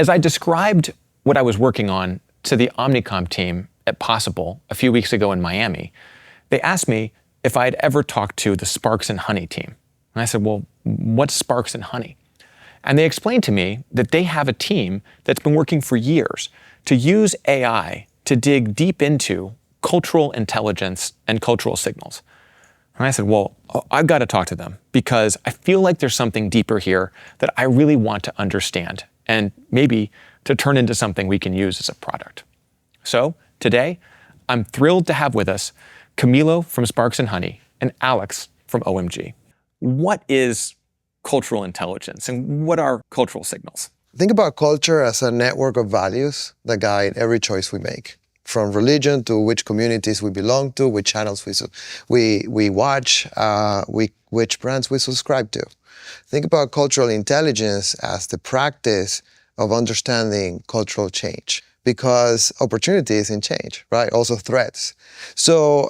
As I described what I was working on to the Omnicom team at Possible a few weeks ago in Miami, they asked me if I had ever talked to the Sparks and Honey team. And I said, well, what's Sparks and Honey? And they explained to me that they have a team that's been working for years to use AI to dig deep into cultural intelligence and cultural signals. And I said, well, I've got to talk to them because I feel like there's something deeper here that I really want to understand and maybe to turn into something we can use as a product. So today, I'm thrilled to have with us Camilo from Sparks and Honey and Alex from OMG. What is cultural intelligence and what are cultural signals? Think about culture as a network of values that guide every choice we make. From religion to which communities we belong to, which channels we watch, which brands we subscribe to. Think about cultural intelligence as the practice of understanding cultural change, because opportunity is in change, right? Also threats. So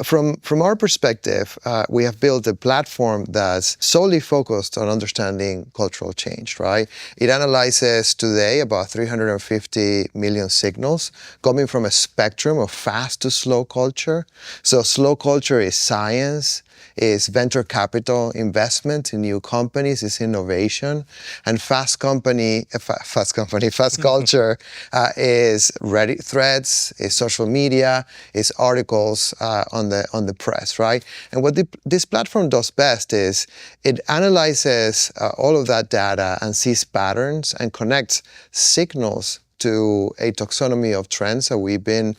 from our perspective, we have built a platform that's solely focused on understanding cultural change, right? It analyzes today about 350 million signals coming from a spectrum of fast to slow culture. So slow culture is science, is venture capital investment in new companies, is innovation, and fast culture is Reddit threads, is social media, is articles on the press, right? And what this platform does best is it analyzes all of that data and sees patterns and connects signals to a taxonomy of trends that we've been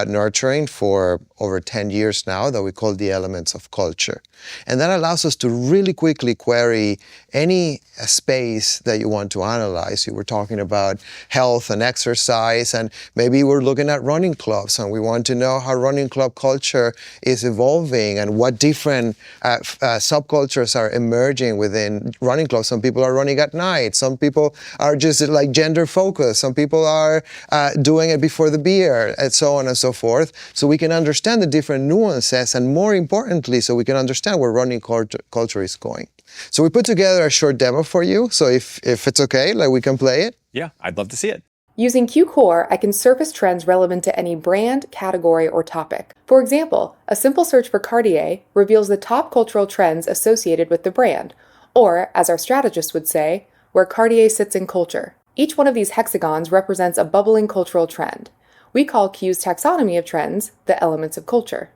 nurturing for over 10 years now that we call the elements of culture. And that allows us to really quickly query any space that you want to analyze. You were talking about health and exercise, and maybe we're looking at running clubs and we want to know how running club culture is evolving and what different subcultures are emerging within running clubs. Some people are running at night. Some people are just like gender focused. Some people are doing it before the beer, and so on and so forth. So we can understand the different nuances, and more importantly, so we can understand where running culture is going. So we put together a short demo for you. So if it's okay, like we can play it. Yeah, I'd love to see it. Using Q-Core, I can surface trends relevant to any brand, category, or topic. For example, a simple search for Cartier reveals the top cultural trends associated with the brand, or, as our strategist would say, where Cartier sits in culture. Each one of these hexagons represents a bubbling cultural trend. We call Q's taxonomy of trends the elements of culture.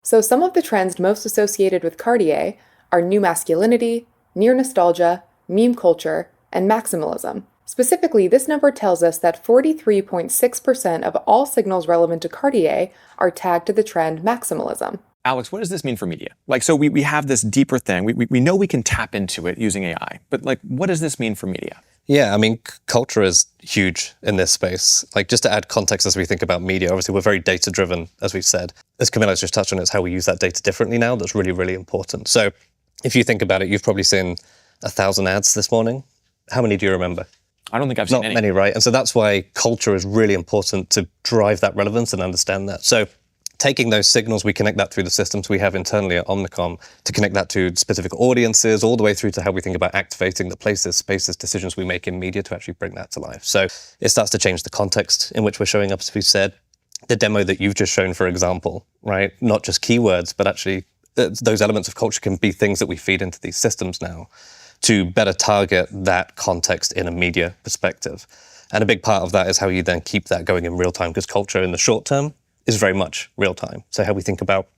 So some of the trends most associated with Cartier are new masculinity, near nostalgia, meme culture, and maximalism. Specifically, this number tells us that 43.6% of all signals relevant to Cartier are tagged to the trend maximalism. Alex, what does this mean for media? Like, so we have this deeper thing. We know we can tap into it using AI, but like, what does this mean for media? Yeah, I mean, culture is huge in this space. Like, just to add context as we think about media, obviously we're very data-driven, as we've said. As Camilo's just touched on, it's how we use that data differently now that's really, really important. So if you think about it, you've probably seen 1,000 ads this morning. How many do you remember? I don't think I've seen any. Not many, right? And so that's why culture is really important to drive that relevance and understand that. So taking those signals, we connect that through the systems we have internally at Omnicom to connect that to specific audiences, all the way through to how we think about activating the places, spaces, decisions we make in media to actually bring that to life. So it starts to change the context in which we're showing up, as we said. The demo that you've just shown, for example, right? Not just keywords, but actually those elements of culture can be things that we feed into these systems now to better target that context in a media perspective. And a big part of that is how you then keep that going in real time, because culture in the short term is very much real time. So how we think about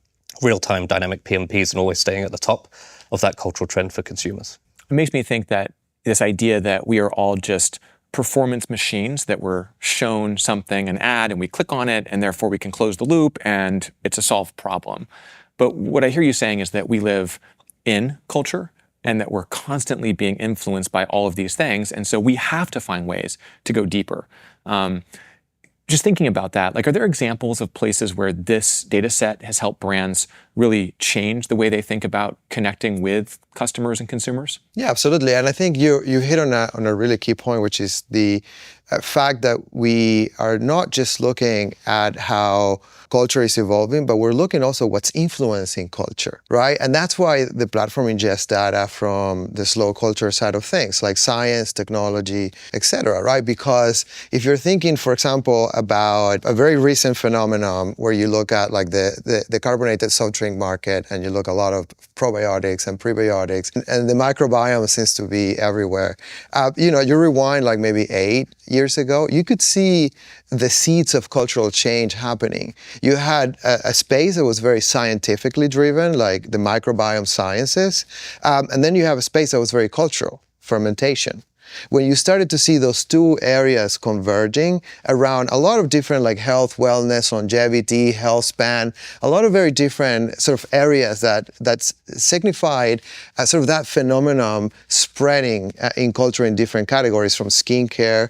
real-time dynamic PMPs and always staying at the top of that cultural trend for consumers. It makes me think that this idea that we are all just performance machines, that we're shown something, an ad, and we click on it, and therefore we can close the loop, and it's a solved problem. But what I hear you saying is that we live in culture, and that we're constantly being influenced by all of these things, and so we have to find ways to go deeper. Just thinking about that, like, are there examples of places where this data set has helped brands really change the way they think about connecting with customers and consumers? Yeah, absolutely. And I think you hit on a really key point, which is the fact that we are not just looking at how culture is evolving, but we're looking also what's influencing culture, right? And that's why the platform ingests data from the slow culture side of things, like science, technology, et cetera, right? Because if you're thinking, for example, about a very recent phenomenon where you look at like the carbonated soft drink market, and you look a lot of probiotics and prebiotics, and the microbiome seems to be everywhere. You rewind like maybe 8 years ago, you could see the seeds of cultural change happening. You had a space that was very scientifically driven, like the microbiome sciences, and then you have a space that was very cultural, fermentation. When you started to see those two areas converging around a lot of different like health, wellness, longevity, health span, a lot of very different sort of areas that signified sort of that phenomenon spreading in culture in different categories, from skincare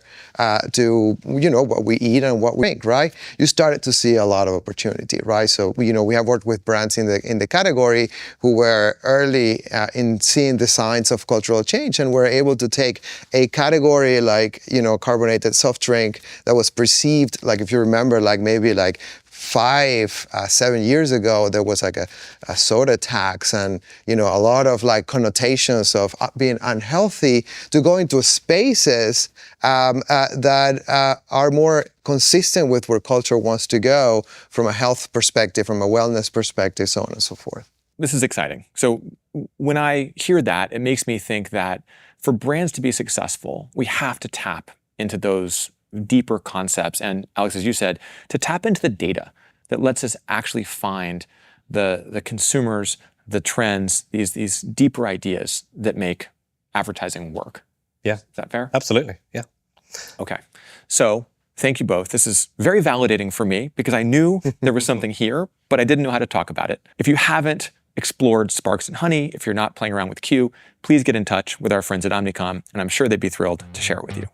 to what we eat and what we drink, right? You started to see a lot of opportunity, right? So we have worked with brands in the category who were early in seeing the signs of cultural change, and were able to take a category like, carbonated soft drink that was perceived, like if you remember, like maybe like 7 years ago, there was like a soda tax and, a lot of like connotations of being unhealthy, to go into spaces that are more consistent with where culture wants to go from a health perspective, from a wellness perspective, so on and so forth. This is exciting. So when I hear that, it makes me think that for brands to be successful, we have to tap into those deeper concepts. And Alex, as you said, to tap into the data that lets us actually find the consumers, the trends, these deeper ideas that make advertising work. Yeah. Is that fair? Absolutely. Yeah. Okay. So thank you both. This is very validating for me because I knew there was something here, but I didn't know how to talk about it. If you haven't explored Sparks and Honey, if you're not playing around with Q, please get in touch with our friends at Omnicom, and I'm sure they'd be thrilled to share it with you.